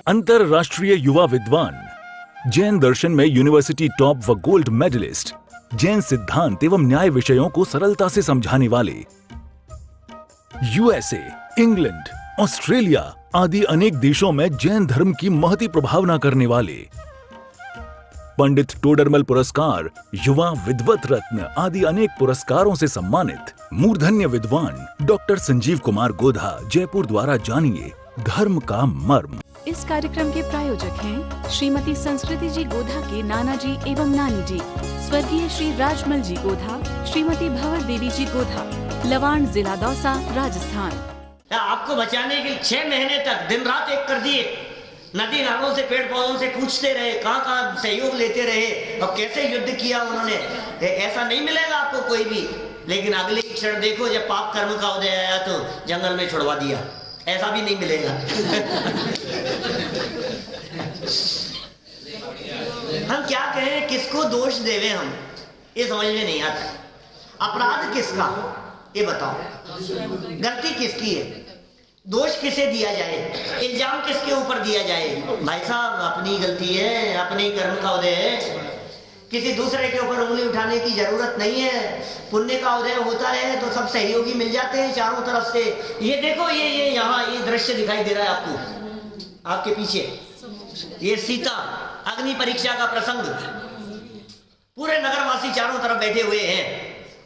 अंतरराष्ट्रीय युवा विद्वान, जैन दर्शन में यूनिवर्सिटी टॉप व गोल्ड मेडलिस्ट, जैन सिद्धांत एवं न्याय विषयों को सरलता से समझाने वाले, यूएसए, इंग्लैंड, ऑस्ट्रेलिया आदि अनेक देशों में जैन धर्म की महती प्रभावना करने वाले, पंडित टोडरमल पुरस्कार, युवा विद्वत रत्न आदि अनेक पुरस्कारों से सम्मानित मूर्धन्य विद्वान डॉक्टर संजीव कुमार गोधा, जयपुर द्वारा जानिए धर्म का मर्म। इस कार्यक्रम के प्रायोजक हैं श्रीमती संस्कृति जी गोधा के नाना जी एवं नानी जी, स्वर्गीय श्री राजमल जी गोधा, श्रीमती भंवर देवी जी गोधा, लवाण, जिला दौसा, राजस्थान। आपको बचाने के लिए 6 महीने तक दिन रात एक कर दिए, नदी नालों से, पेड़ पौधों से पूछते रहे, कहाँ सहयोग लेते रहे और कैसे युद्ध किया उन्होंने। ऐसा नहीं मिलेगा आपको कोई भी। लेकिन अगले क्षण देखो, जब पाप कर्म का उदय आया तो जंगल में छुड़वा दिया। ऐसा भी नहीं मिलेगा। हम क्या कहें, किसको दोष देवे हम, ये समझ में नहीं आता। अपराध किसका ये बताओ, गलती किसकी है, दोष किसे दिया जाए, इल्जाम किसके ऊपर दिया जाए? भाई साहब, अपनी गलती है, अपने कर्म का उदय है, किसी दूसरे के ऊपर उंगली उठाने की जरूरत नहीं है। पुण्य का उदय होता है तो सब सहयोगी मिल जाते हैं चारों तरफ से। ये देखो, ये यहाँ ये दृश्य दिखाई दे रहा है आपको, आपके पीछे, ये सीता अग्नि परीक्षा का प्रसंग, पूरे नगरवासी चारों तरफ बैठे हुए हैं।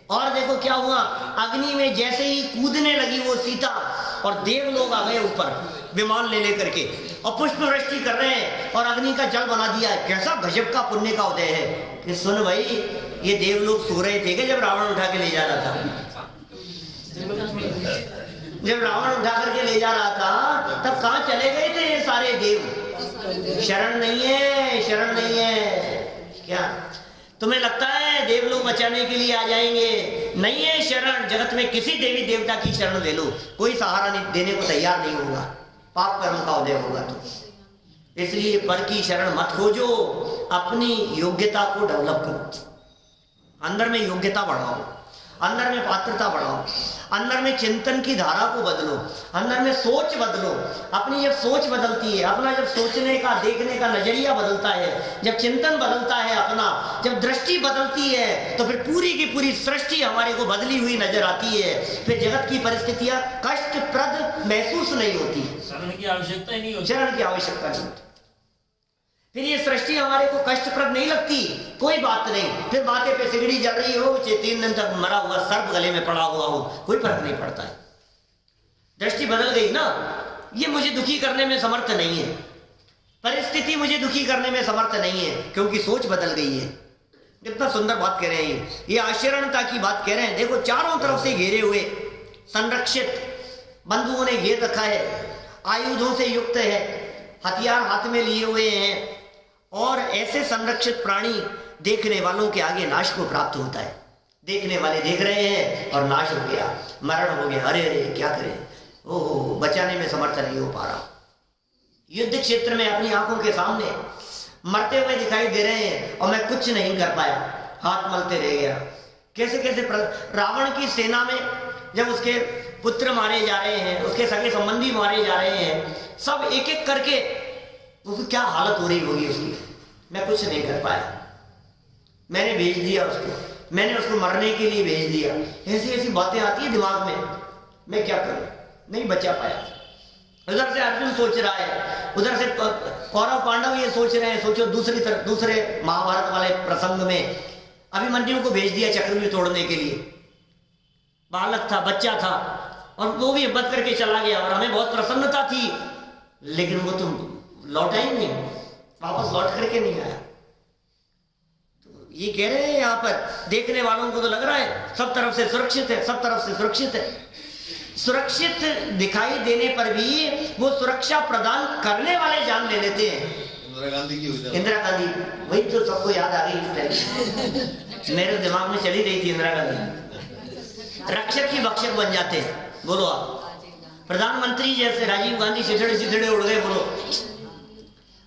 और देखो क्या हुआ, अग्नि में जैसे ही कूदने लगी वो सीता, और देव लोग आ गए ऊपर विमान ले लेकर के और पुष्प वृष्टि कर रहे हैं और अग्नि का जल बना दिया है। कैसा गजब का पुण्य का उदय है कि सुन भाई, ये देव लोग सो रहे थे कि जब रावण उठा के ले जा रहा था, जब रावण उठा करके ले जा रहा था तब कहां चले गए थे ये सारे देव? शरण नहीं है, शरण नहीं है। क्या तुम्हें लगता है देव लोग बचाने के लिए आ जाएंगे? नहीं है शरण। जगत में किसी देवी देवता की शरण ले लो, कोई सहारा नहीं देने को तैयार नहीं होगा। पाप कर्म का उदय होगा तो। इसलिए पर की शरण मत खोजो, अपनी योग्यता को डेवलप करो, अंदर में योग्यता बढ़ाओ, अंदर में पात्रता बढ़ाओ, अंदर में चिंतन की धारा को बदलो, अंदर में सोच बदलो। अपनी जब सोच बदलती है, अपना जब सोचने का, देखने का नजरिया बदलता है, जब चिंतन बदलता है अपना, जब दृष्टि बदलती है, तो फिर पूरी की पूरी सृष्टि हमारे को बदली हुई नजर आती है। फिर जगत की परिस्थितियां कष्टप्रद महसूस नहीं होती, शरण की आवश्यकता ही नहीं होती, शरण की आवश्यकता नहीं होती। फिर ये सृष्टि हमारे को कष्टप्रद नहीं लगती, कोई बात नहीं। फिर माथे पे सिगड़ी जल रही हो, 3 दिन तक मरा हुआ सर्प गले में पड़ा हुआ हो, कोई फर्क नहीं पड़ता है। दृष्टि बदल गई ना। ये मुझे दुखी करने में समर्थ नहीं है, परिस्थिति मुझे दुखी करने में समर्थ नहीं है, क्योंकि सोच बदल गई है। कितना सुंदर बात कह रहे हैं, ये आशरणता की बात कह रहे हैं। देखो, चारों तरफ से घेरे हुए, संरक्षित, बंधुओं ने घेर रखा है, आयुधों से युक्त है, हथियार हाथ में लिए हुए हैं, और ऐसे संरक्षित प्राणी देखने वालों के आगे नाश को प्राप्त होता है। देखने वाले देख रहे हैं और नाश हो गया, मरण हो गया। अरे अरे क्या करें, ओहो, बचाने में समर्थ नहीं हो पा रहा। युद्ध क्षेत्र में अपनी आंखों के सामने मरते हुए दिखाई दे रहे हैं और मैं कुछ नहीं कर पाया, हाथ मलते रह गया। कैसे कैसे रावण की सेना में जब उसके पुत्र मारे जा रहे हैं, उसके सगे संबंधी मारे जा रहे हैं, सब एक एक करके, उसकी क्या हालत हो रही होगी उसकी। मैं कुछ नहीं कर पाया, मैंने भेज दिया उसको, मैंने उसको मरने के लिए भेज दिया। ऐसी ऐसी बातें आती है दिमाग में, मैं क्या करूं, नहीं बचा पाया। उधर से अर्जुन सोच रहा है, उधर से कौरव पांडव ये सोच रहे हैं। सोचो दूसरी तरफ, दूसरे महाभारत वाले प्रसंग में अभिमन्यु को भेज दिया चक्रव्यूह तोड़ने के लिए। बालक था, बच्चा था, और वो भी हिम्मत करके चला गया और हमें बहुत प्रसन्नता थी, लेकिन वो तो लौटा ही नहीं, वापस लौट करके नहीं आया। तो ये कह रहे हैं यहाँ पर, देखने वालों को तो लग रहा है सब तरफ से सुरक्षित है, सब तरफ से सुरक्षित है। सुरक्षित दिखाई देने पर भी वो सुरक्षा प्रदान करने वाले जान ले लेते हैं। इंदिरा गांधी, वही तो सबको याद आ गई, मेरे दिमाग में चली रही थी इंदिरा गांधी। रक्षक ही भक्षक बन जाते हैं। बोलो आप, प्रधानमंत्री जैसे राजीव गांधी सिथड़े सिथड़े उड़ गए। बोलो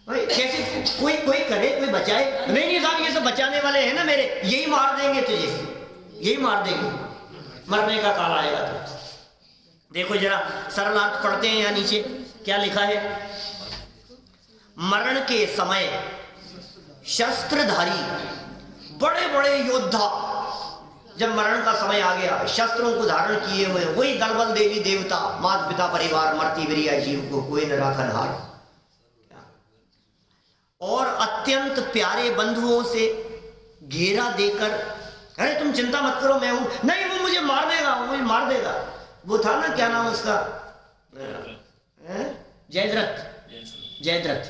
कैसे कोई करे, कोई बचाए? नहीं साहब, ये सब बचाने वाले हैं ना मेरे, यही मार देंगे तुझे, यही मार देंगे, मरने का काल आएगा। तो देखो जरा सरल अर्थ पढ़ते हैं यहाँ नीचे क्या लिखा है। मरण के समय शस्त्रधारी बड़े बड़े योद्धा जब मरण का समय आ गया, शस्त्रों को धारण किए हुए, वही दलबल देवी देवता, माता पिता परिवार, मरती बिरिया जीव को कोई न राखन हार, और अत्यंत प्यारे बंधुओं से घेरा देकर, अरे तुम चिंता मत करो, मैं हूं, नहीं वो मुझे मार देगा, वो मुझे मार देगा। वो था ना, क्या नाम उसका, जयद्रथ, जयद्रथ,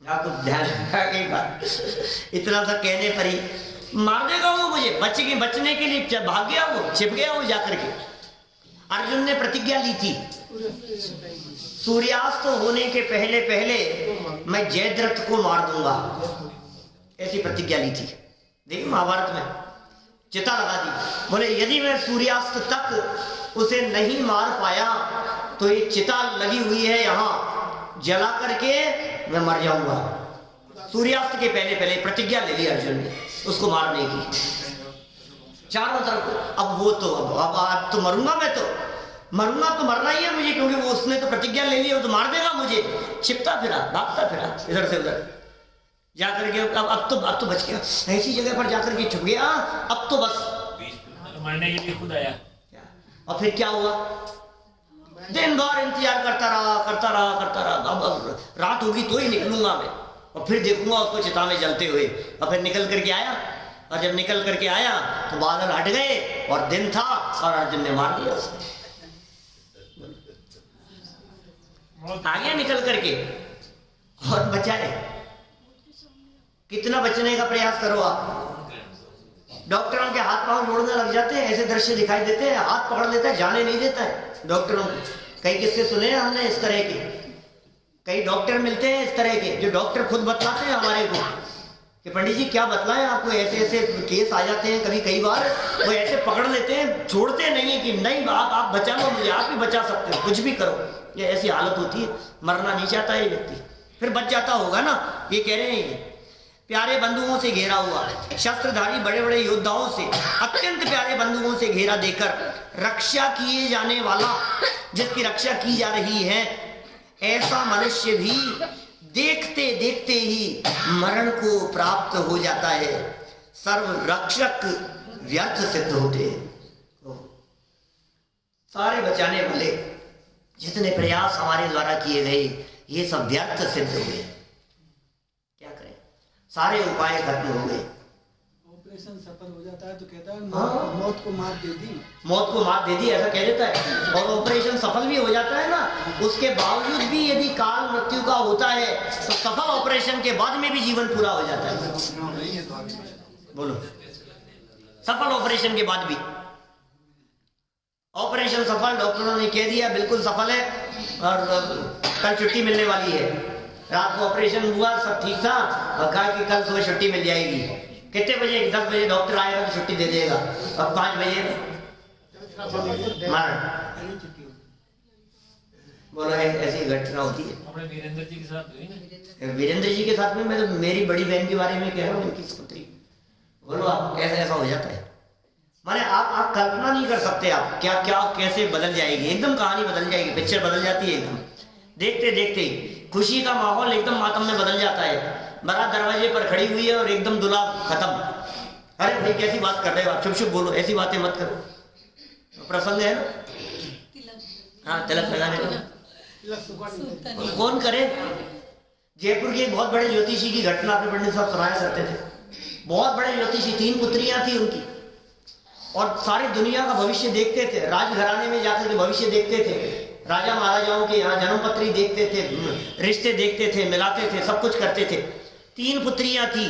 आपको ध्यान एक बार, इतना सा कहने पर ही मार देगा वो मुझे, बचने के लिए भाग गया, वो छिप गया वो जाकर के। अर्जुन ने प्रतिज्ञा ली थी, सूर्यास्त होने के पहले पहले मैं जयद्रथ को मार दूंगा, ऐसी प्रतिज्ञा ली थी। देखिए महाभारत में चिता लगा दी, बोले यदि मैं सूर्यास्त तक उसे नहीं मार पाया तो ये चिता लगी हुई है यहाँ, जला करके मैं मर जाऊंगा। सूर्यास्त के पहले पहले प्रतिज्ञा ले ली अर्जुन ने उसको मारने की, चारों तरफ। अब वो तो अब तो मरूंगा, मैं तो मरूंगा, तो मरना ही है मुझे, क्योंकि वो उसने तो प्रतिज्ञा ले ली, वो तो मार देगा मुझे। छिपता फिरा, भागता फिरा इधर से उधर जाकर के, अब तो बच गया, ऐसी जगह पर जाकर के छुप गया, अब तो बस मरने के लिए खुद आया। और फिर क्या हुआ, दिन भर इंतजार करता रहा। अब रात होगी तो ही निकलूंगा मैं, और फिर देखूंगा उसको चिता में जलते हुए। और फिर निकल करके आया, और जब निकल करके आया तो बादल हट गए और दिन था, और अर्जुन ने मार दिया उसने। आ गया निकल करके, और बचाए। कितना बचने का प्रयास करो आप, डॉक्टरों के हाथ पांव जोड़ने लग जाते हैं, ऐसे दृश्य दिखाई देते हैं, हाथ पकड़ लेता है, जाने नहीं देता है डॉक्टरों को। कई किस्से सुने हैं हमने इस तरह के, कई डॉक्टर मिलते हैं इस तरह के, जो डॉक्टर खुद बतलाते हैं हमारे को कि पंडित जी क्या बतलाएं आपको, ऐसे ऐसे केस आ जाते हैं कभी, कई बार वो ऐसे पकड़ लेते हैं, छोड़ते नहीं है कि नहीं आप बचा लो मुझे, आप ही बचा सकते हो, कुछ भी करो। ये ऐसी हालत होती है, मरना नहीं चाहता है व्यक्ति, फिर बच जाता होगा ना। ये कह रहे हैं प्यारे बंधुओं से घेरा हुआ, शस्त्रधारी बड़े बड़े योद्धाओं से, अत्यंत प्यारे बंधुओं से घेरा देकर रक्षा किए जाने वाला, जिसकी रक्षा की जा रही है, ऐसा मनुष्य भी देखते देखते ही मरण को प्राप्त हो जाता है। सर्व रक्षक व्यर्थ सिद्ध होते हैं। सारे बचाने वाले जितने प्रयास हमारे द्वारा किए गए, ये सब व्यर्थ सिद्ध हुए। क्या करें, सारे उपाय खत्म हो गए। ऑपरेशन सफल हो जाता है तो कहता है मौत को मात दे दी, मौत को मात दे दी, ऐसा कह देता है। और ऑपरेशन सफल भी हो जाता है ना, उसके बावजूद भी यदि काल मृत्यु का होता है तो सफल ऑपरेशन के बाद में भी जीवन पूरा हो जाता है। बोलो, सफल ऑपरेशन के बाद भी, ऑपरेशन सफल, डॉक्टरों ने कह दिया बिल्कुल सफल है और कल छुट्टी मिलने वाली है। रात को ऑपरेशन हुआ, सब ठीक था, और कहा कि कल सुबह छुट्टी मिल जाएगी। कितने बजे, 10 बजे डॉक्टर आएगा तो छुट्टी दे देगा, अब 5 बजे मरण। बोलो ऐसी घटना होती है। अपने वीरेंद्र जी के साथ हुई ना, वीरेंद्र जी के साथ में, मैं तो मेरी बड़ी बहन के बारे में कह रहा हूँ, उनकी पुत्री। बोलो आप, ऐसा हो जाता है, माने आप कल्पना नहीं कर सकते आप क्या क्या कैसे बदल जाएगी, एकदम कहानी बदल जाएगी, पिक्चर बदल जाती है एकदम। देखते देखते खुशी का माहौल एकदम मातम में बदल जाता है। बारात दरवाजे पर खड़ी हुई है और एकदम दुल्हा खत्म। अरे भाई कैसी बात कर रहे हो आप, चुप चुप बोलो, ऐसी बातें मत करो। प्रसंग है ना, हाँ तिलक लगाने का कौन करे। जयपुर के एक बहुत बड़े ज्योतिषी की घटना अपने पंडित साहब सुनाया करते थे। बहुत बड़े ज्योतिषी, 3 पुत्रियां थी उनकी, और सारी दुनिया का भविष्य देखते थे, राजघराने में जाकर के भविष्य देखते थे, राजा महाराजाओं के यहाँ जन्मपत्री देखते थे, रिश्ते देखते थे, मिलाते थे, सब कुछ करते थे। 3 पुत्रियां थी,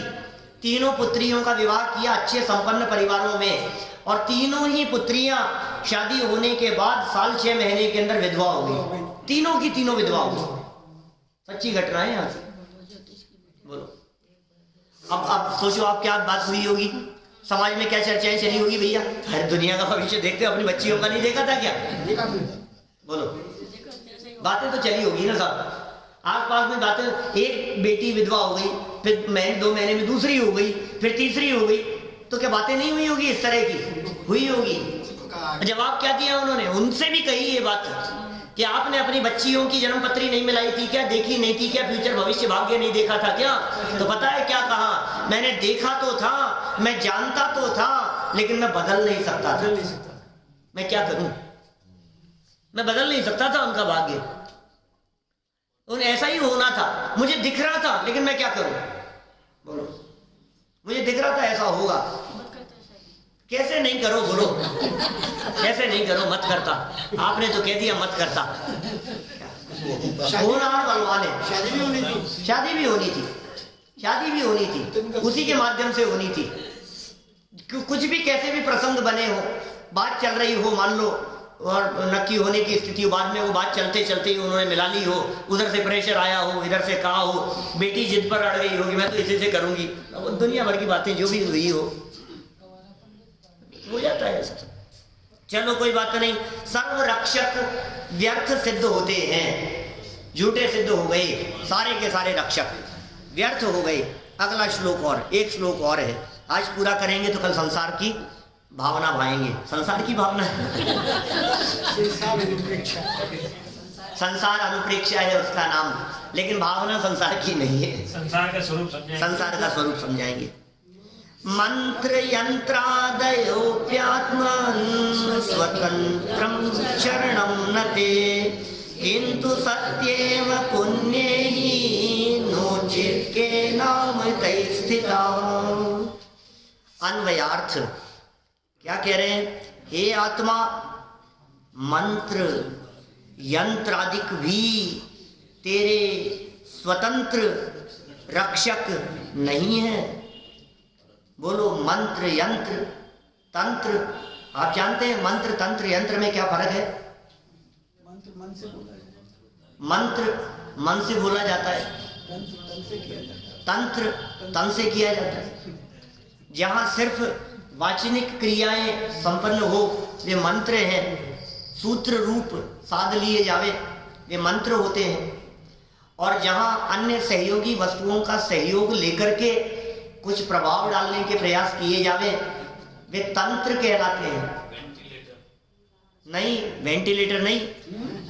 तीनों पुत्रियों का विवाह किया अच्छे संपन्न परिवारों में, और तीनों ही पुत्रियां शादी होने के बाद साल 6 महीने के अंदर विधवा हो गई। तीनों की तीनों विधवा हो गई, सच्ची घटना है यहाँ से। बोलो अब सोचो आप क्या बात हुई होगी, समाज में क्या चर्चाएं चली होगी भैया। हर दुनिया का भविष्य देखते, अपनी बच्चियों का नहीं देखा था क्या? बोलो, बातें तो चली होगी ना साहब, आस पास में बातें। एक बेटी विधवा हो गई, फिर 2 महीने में दूसरी हो गई, फिर तीसरी हो गई, तो क्या बातें नहीं हुई होगी इस तरह की? हुई होगी। जवाब क्या दिया उन्होंने? उनसे भी कही ये बात कि आपने अपनी बच्चियों की जन्म पत्री नहीं मिलाई थी क्या, देखी नहीं थी क्या, फ्यूचर भविष्य भाग्य नहीं देखा था क्या? तो पता है क्या कहा, मैंने देखा तो था, मैं जानता तो था, लेकिन मैं बदल नहीं सकता था। मैं क्या करूं, मैं बदल नहीं सकता था उनका भाग्य, उन्हें ऐसा ही होना था। मुझे दिख रहा था, लेकिन मैं क्या करूं, बोलो, मुझे दिख रहा था ऐसा होगा, कैसे नहीं करो, बोलो कैसे नहीं करो, मत करता, आपने तो कह दिया मत करता। होनहार बलवान है, शादी भी होनी थी, शादी भी होनी थी, शादी भी होनी थी, उसी के माध्यम से होनी थी। कुछ भी कैसे भी प्रसंग बने हो, बात चल रही हो मान लो, और नक्की होने की स्थिति, बाद में वो बात चलते चलते ही उन्होंने मिला ली हो, उधर से प्रेशर आया हो, इधर से कहा हो, बेटी जिद पर अड़ गई हो कि मैं तो इसी से करूंगी, अब दुनिया भर की बातें जो भी हुई हो जाता है ऐसा। चलो कोई बात नहीं, सर्व रक्षक व्यर्थ सिद्ध होते हैं, झूठे सिद्ध हो गए, सारे के सारे रक्षक व्यर्थ हो गए। अगला श्लोक और, एक श्लोक और है, आज पूरा करेंगे तो कल संसार की भावना भाएंगे। संसार की भावना संसार अनुप्रेक्षा है उसका नाम, लेकिन भावना संसार की नहीं है, संसार का स्वरूप समझाएंगे, संसार का स्वरूप समझाएंगे। मंत्र यंत्रादयोप्यात्मन् स्वतंत्रं शरणं न ते, किंतु सत्येव पुण्यैः नोचित् केनाम तैः स्थिताः। अन्वयार्थ क्या कह रहे हैं, हे आत्मा, मंत्र यंत्रादिक भी तेरे स्वतंत्र रक्षक नहीं है। बोलो, मंत्र यंत्र तंत्र, आप जानते हैं मंत्र तंत्र यंत्र में क्या फर्क है? मंत्र मन से बोला जाता है, मंत्र मन से बोला जाता है, तंत्र तन से किया जाता है। जहां सिर्फ वाचनिक क्रियाएं संपन्न हो वे मंत्र हैं, सूत्र रूप साध लिए जावे वे मंत्र होते हैं, और जहां अन्य सहयोगी वस्तुओं का सहयोग लेकर के कुछ प्रभाव डालने के प्रयास किए जावे वे तंत्र कहलाते हैं। नहीं, वेंटिलेटर नहीं,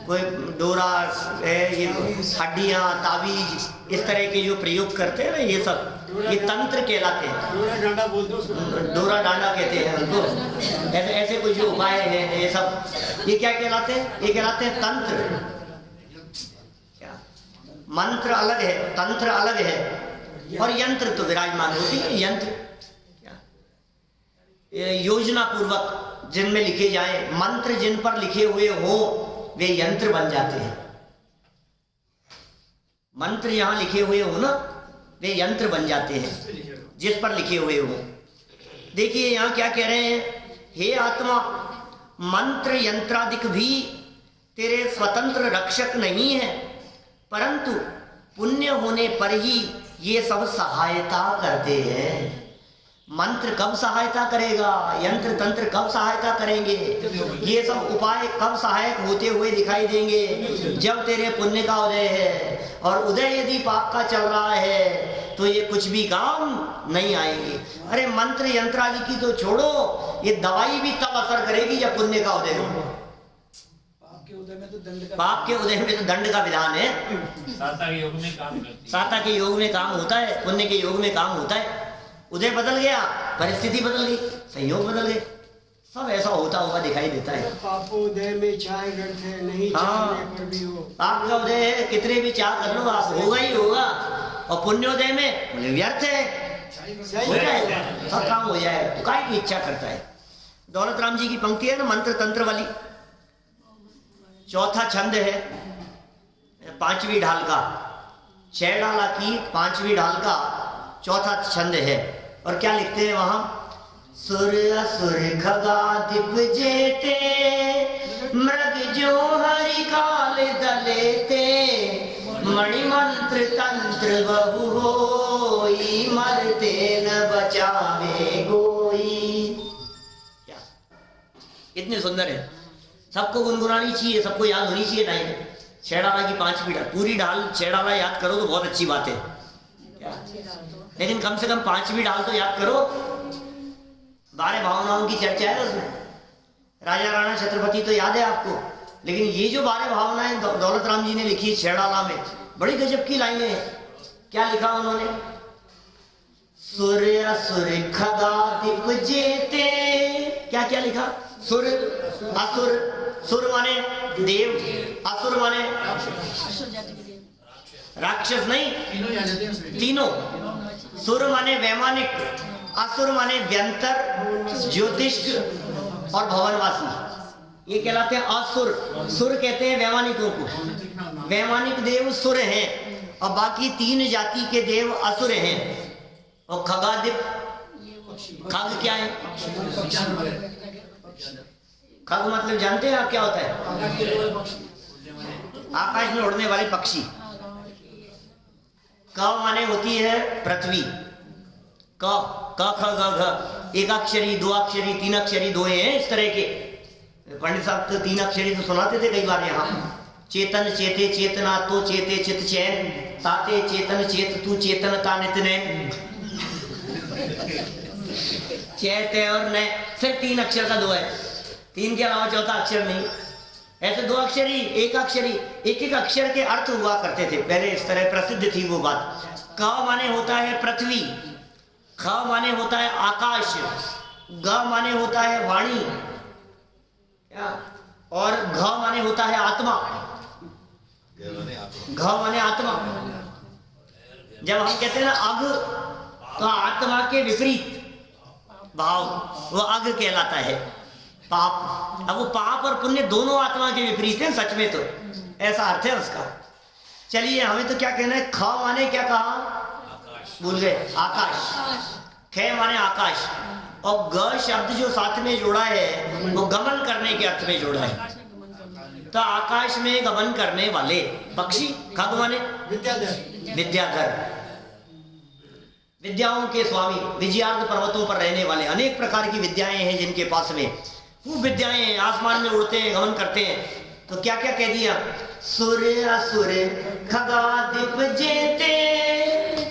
कोई डोरा ये हड्डियां तावीज इस तरह के जो प्रयोग करते हैं ना, ये सब ये तंत्र कहलाते हैं। डोरा डांडा बोलते हैं, डोरा डांडा कहते हैं उनको। ऐसे कुछ जो उपाय हैं ये सब, ये क्या कहलाते हैं? ये कहलाते हैं तंत्र। क्या मंत्र अलग है, तंत्र अलग है, और यंत्र तो विराजमान होती है। यंत्र क्या योजना पूर्वक जिनमें लिखे जाए, मंत्र जिन पर लिखे हुए हो वे यंत्र बन जाते हैं। मंत्र यहां लिखे हुए हो ना, वे यंत्र बन जाते हैं जिस पर लिखे हुए हो। देखिए यहां क्या कह रहे हैं, हे आत्मा, मंत्र यंत्रादिक भी तेरे स्वतंत्र रक्षक नहीं है, परंतु पुण्य होने पर ही ये सब सहायता करते हैं। मंत्र कब सहायता करेगा, यंत्र तंत्र कब सहायता करेंगे, ये सब उपाय कब सहायक होते हुए दिखाई देंगे? जब तेरे पुण्य का उदय है, और उदय यदि पाप का चल रहा है तो ये कुछ भी काम नहीं आएंगे। अरे मंत्र यंत्र आदि की तो छोड़ो, ये दवाई भी तब असर करेगी जब पुण्य का उदय हो। पाप के उदय में तो दंड का विधान है। साता के योग में काम करती है, साता के योग में काम होता है, पुण्य के योग में काम होता है। उदय बदल गया, परिस्थिति बदल गई, संयोग बदल गए, सब ऐसा होता हुआ दिखाई देता है। पापोदय में चाहे व्यर्थ है, नहीं चाहने पर भी हो। आपका उदय है, कितने भी चाह कर लो आप, होगा ही होगा। और पुण्योदय में बोले व्यर्थ है, हो जाएगा, सब काम हो जाएगा, तो काय की इच्छा करता है। दौलत राम जी की पंक्ति है ना मंत्र तंत्र वाली, चौथा छंद है, पांचवी ढाल का, 6 ढाला की 5वीं ढाल का चौथा छंद है। और क्या लिखते हैं वहां, सुर असुर खगाधिप जेते, मृग जो हरि काल दलेते, मणिमंत्र तंत्र बहु होई, मरते न बचावे कोई। क्या इतने सुंदर है, सबको गुनगुनानी चाहिए, सबको याद होनी चाहिए टाइम। 6 ढाला की 5वीं ढाल, पूरी ढाल 6 ढाला याद करो तो बहुत अच्छी बात है क्या, लेकिन कम से कम 5वीं ढाल तो याद करो। 12 भावनाओं की चर्चा है उसमें, राजा राणा छत्रपति तो याद है आपको, लेकिन ये जो 12 भावनाएं दौलत राम जी ने लिखी छेड़ाला में, बड़ी गजब की लाइनें हैं। क्या लिखा उन्होंने? सुर असुर खगादिप जेते। क्या क्या लिखा? सुर असुर, सुर माने देव, असुर माने राक्षस नहीं, तीनों। सुर माने वैमानिक, असुर माने व्यंतर, ज्योतिष्क और भवनवासी, ये कहलाते हैं असुर। सुर कहते हैं वैमानिकों को, वैमानिक देव सुर हैं और बाकी 3 जाति के देव असुर हैं। और खगादिप, खग क्या है? खग मतलब जानते हैं आप क्या होता है? आकाश में उड़ने वाले पक्षी। क माने होती है पृथ्वी, क ख ग घ, एक अक्षरी, 2 अक्षरी, 3 अक्षरी दोहे हैं इस तरह के। पंडित साहब तो 3 अक्षरी तो सुनाते थे कई बार यहाँ। चेतन चेते चेतना तो चेते चित चैन, ताते चेतन चेत तू चेतन ता नित नैन। चैत और नय सिर्फ 3 अक्षर का दो है, 3 के अलावा चौथा अक्षर नहीं। ऐसे 2 अक्षरी, 1 अक्षरी, एक अक्षर के अर्थ हुआ करते थे पहले, इस तरह प्रसिद्ध थी वो बात। क माने होता है पृथ्वी, ख माने होता है आकाश, ग माने होता है वाणी, क्या, और घ माने होता है आत्मा। घ माने आत्मा। जब हम कहते हैं ना अघ, तो आत्मा के विपरीत भाव वो अघ कहलाता है, पाप। अब वो पाप और पुण्य दोनों आत्मा के विपरीत हैं सच में, तो ऐसा अर्थ है उसका। चलिए हमें तो क्या कहना है? ख माने क्या कहा? भूल गए, आकाश। ख माने आकाश, और ग शब्द जो साथ में जोड़ा है वो गमन करने के अर्थ में जोड़ा है। तो आकाश में गमन करने वाले पक्षी। खग माने विद्याधर, विद्याधर, विद्याओं के स्वामी, विजयार्ध पर्वतों पर रहने वाले। अनेक प्रकार की विद्याएं हैं जिनके पास में, खूब विद्याएं हैं, आसमान में उड़ते हैं, गमन करते हैं। तो क्या क्या कह दिया? सुर असुर खगादिप जेते,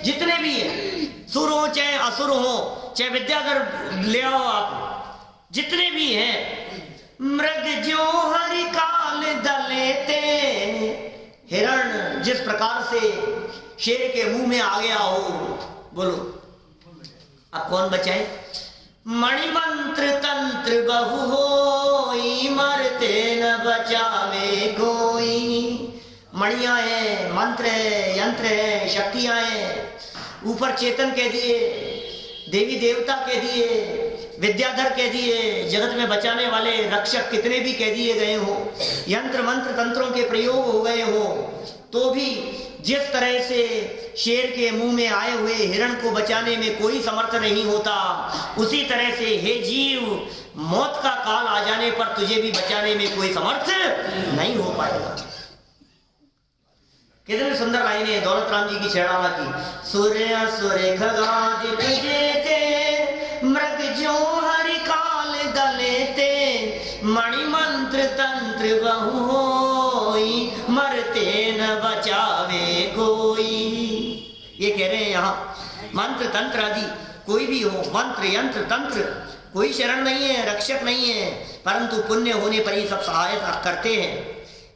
जितने भी हैं, सुर हो चाहे असुर हो, चाहे विद्याधर ले आओ आप, जितने भी हैं, मृग जो हरि काल दलेते। हिरण जिस प्रकार से शेर के मुंह में आ गया हो, बोलो अब कौन बचाए? मणिमंत्र तंत्र बहु होई, मरते न बचावे कोई। मणियां हैं, मंत्र है, यंत्र है, शक्तियां हैं, ऊपर चेतन कह दिए, देवी देवता कह दिए, विद्याधर कह दिए, जगत में बचाने वाले रक्षक कितने भी कह दिए गए हो, यंत्र मंत्र तंत्रों के प्रयोग हो गए हो, तो भी जिस तरह से शेर के मुंह में आए हुए हिरण को बचाने में कोई समर्थ नहीं होता, उसी तरह से हे जीव, मौत का काल आ जाने पर तुझे भी बचाने में कोई समर्थ नहीं हो पाएगा। कितनी सुंदर लाइनें हैं दौलत राम जी की छेड़ाला की। सूर्य सूर्य खगादिप जेते, मृग जो हरि काल दलेते, मणिमंत्र तंत्र बहु होई, मरते न बचावे कोई। ये कह रहे हैं यहाँ मंत्र तंत्र आदि कोई भी हो, मंत्र यंत्र तंत्र कोई शरण नहीं है, रक्षक नहीं है, परंतु पुण्य होने पर ही सब सहायता करते हैं।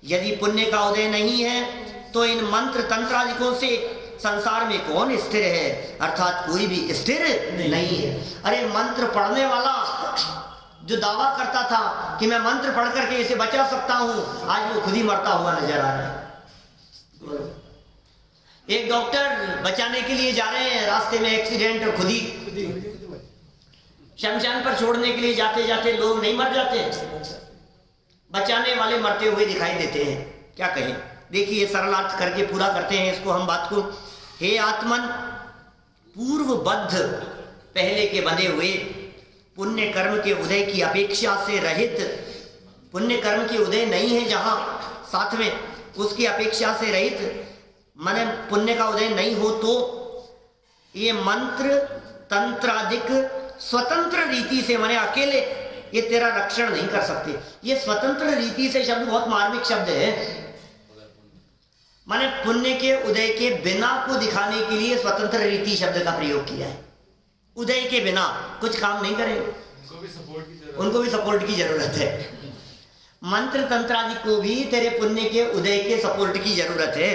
यदि पुण्य का उदय नहीं है तो इन मंत्र तंत्रादिकों से संसार में कौन स्थिर है? अर्थात कोई भी स्थिर नहीं है। अरे मंत्र पढ़ने वाला जो दावा करता था कि मैं मंत्र पढ़ करके इसे बचा सकता हूं, आज वो खुद ही मरता हुआ नजर आ रहा है। एक डॉक्टर बचाने के लिए जा रहे हैं, रास्ते में एक्सीडेंट और खुद ही शमशान पर छोड़ने के लिए जाते जाते लोग नहीं मर जाते, बचाने वाले मरते हुए दिखाई देते हैं। क्या कहें? देखिए सरलार्थ करके पूरा करते हैं इसको हम बात को। हे आत्मन, पूर्वबद्ध पहले के बंधे हुए, पुण्य कर्म के उदय की अपेक्षा से रहित, पुण्य कर्म के उदय नहीं है जहां साथ में, उसकी अपेक्षा से रहित, माने पुण्य का उदय नहीं हो तो ये मंत्र तंत्रादिक स्वतंत्र रीति से, माने अकेले ये तेरा रक्षण नहीं कर सकते। ये स्वतंत्र रीति से शब्द बहुत मार्मिक शब्द है, माने पुण्य के उदय के बिना को दिखाने के लिए स्वतंत्र रीति शब्द का प्रयोग किया है। उदय के बिना कुछ काम नहीं करेंगे, उनको भी सपोर्ट की जरूरत है। मंत्र तंत्र आदि को भी तेरे पुण्य के उदय के सपोर्ट की जरूरत है।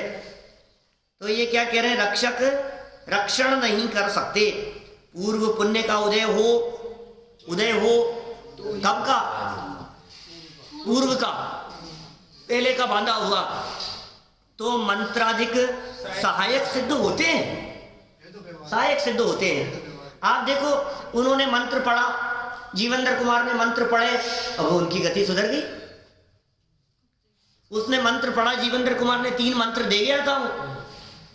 तो ये क्या कह रहे हैं, रक्षक रक्षण नहीं कर सकते। पूर्व पुण्य का उदय हो कब का, पूर्व का, पहले का बांधा हुआ, तो मंत्राधिक सहायक सिद्ध होते हैं, सहायक सिद्ध होते हैं। आप देखो उन्होंने मंत्र पढ़ा, जीवेंद्र कुमार ने मंत्र पढ़े, अब उनकी गति सुधर गई। उसने मंत्र पढ़ा, जीवेंद्र कुमार ने 3 मंत्र दे गया था, वो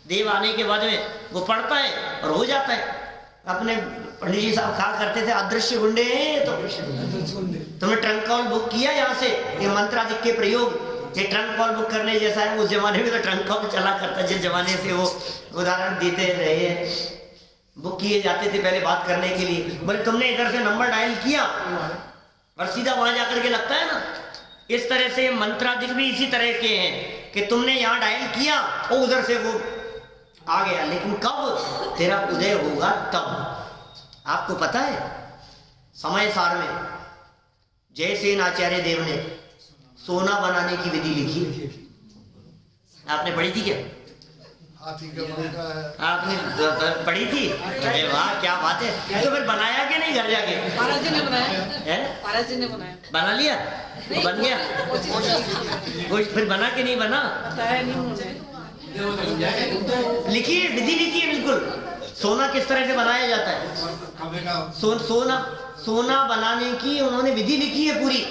देव आने के बाद में वो पढ़ता है और हो जाता है। अपने पंडित जी साहब कहा करते थे, अदृश्य गुंडे हैं। तो तुमने ट्रंक कॉल बुक किया यहाँ से, ये मंत्राधिक के प्रयोग, ये ट्रंक कॉल बुक करने जैसा है। उस जमाने में तो ट्रंक कॉल चला करता, जिस जमाने से वो उदाहरण देते रहे, बुक किए जाते थे पहले बात करने के लिए। बोले तुमने इधर से नंबर डायल किया और सीधा वहां जाकर के लगता है ना। इस तरह से मंत्राधिक भी इसी तरह के हैं कि तुमने यहाँ डायल किया और उधर से वो आ गया, लेकिन कब तेरा उदय होगा तब। आपको पता है समय सार में जयसेन आचार्य देव ने सोना बनाने की विधि लिखी, आपने पढ़ी थी क्या? आपने पढ़ी थी? अरे वाह क्या बात है। तो फिर बनाया कि नहीं घर जाके? महाराज जी ने बनाया है, महाराज जी ने बनाया, बना लिया, बन गया कुछ, फिर बना के नहीं बना, बताया नहीं मुझे। लिखी है, विधि लिखी है बिल्कुल। सोना किस तरह से बनाया जाता है, सोना बनाने की उन्होंने विधि लिखी है पूरी।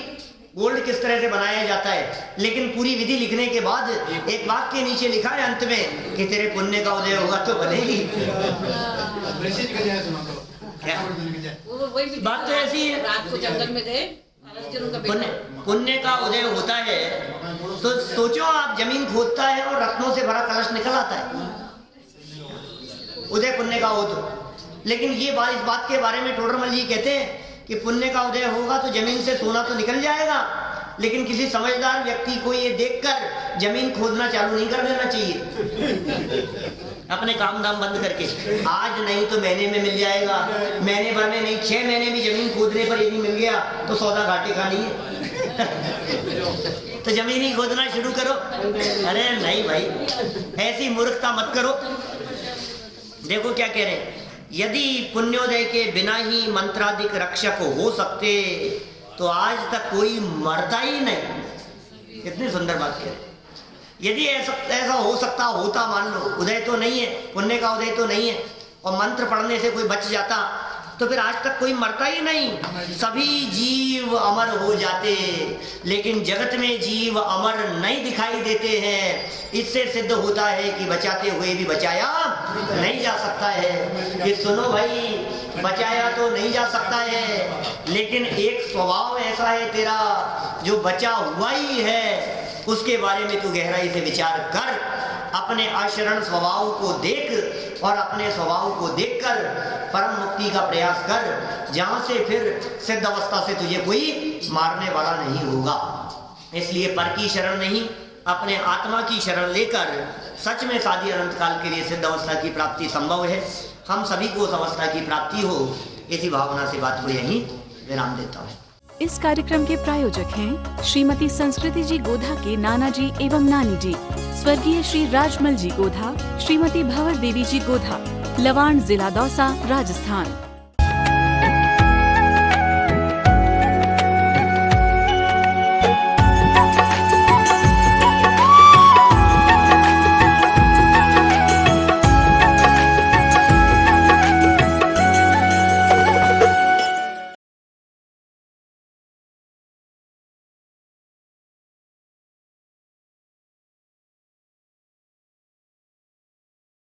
गोल्ड किस तरह से बनाया जाता है, लेकिन पूरी विधि लिखने के बाद एक वाक्य नीचे लिखा है अंत में कि तेरे पुण्य का उदय होगा तो बनेगी। बात तो ऐसी है, रात को जंगल में गए, पुण्य का उदय होता है तो सोचो आप, जमीन खोदता है और रत्नों से भरा कलश निकल आता है, उदय पुण्य का हो तो। लेकिन ये बात, इस बात के बारे में टोडरमल जी कहते हैं कि पुण्य का उदय होगा तो जमीन से सोना तो निकल जाएगा, लेकिन किसी समझदार व्यक्ति को ये देखकर जमीन खोदना चालू नहीं कर देना चाहिए। अपने काम धाम बंद करके, आज नहीं तो महीने में मिल जाएगा, महीने भर में नहीं 6 महीने भी जमीन खोदने पर यदि मिल गया तो सौदा घाटे का नहीं है। तो जमीन ही खोदना शुरू करो। अरे नहीं भाई, ऐसी मूर्खता मत करो। देखो क्या कह रहे हैं, यदि पुण्योदय के बिना ही मंत्राधिक रक्षक हो सकते तो आज तक कोई मरता ही नहीं। कितनी सुंदर बात कह रहे हैं। यदि ऐसा हो सकता होता, मान लो उदय तो नहीं है, पुण्य का उदय तो नहीं है, और मंत्र पढ़ने से कोई बच जाता तो फिर आज तक कोई मरता ही नहीं, सभी जीव अमर हो जाते। लेकिन जगत में जीव अमर नहीं दिखाई देते हैं। इससे सिद्ध होता है कि बचाते हुए भी बचाया नहीं जा सकता है। ये सुनो भाई, बचाया तो नहीं जा सकता है, लेकिन एक स्वभाव ऐसा है तेरा जो बचा हुआ ही है, उसके बारे में तू गहराई से विचार कर। अपने आचरण स्वभाव को देख और अपने स्वभाव को देखकर परम मुक्ति का प्रयास कर, जहां से फिर सिद्ध अवस्था से तुझे कोई मारने वाला नहीं होगा। इसलिए पर की शरण नहीं, अपने आत्मा की शरण लेकर सच में साधी अनंत काल के लिए सिद्ध अवस्था की प्राप्ति संभव है। हम सभी को उस अवस्था की प्राप्ति हो, इसी भावना से बात को यहीं विराम देता हूँ। इस कार्यक्रम के प्रायोजक हैं श्रीमती संस्कृति जी गोधा के नाना जी एवं नानी जी, स्वर्गीय श्री राजमल जी गोधा, श्रीमती भंवर देवी जी गोधा, लवाण, जिला दौसा, राजस्थान।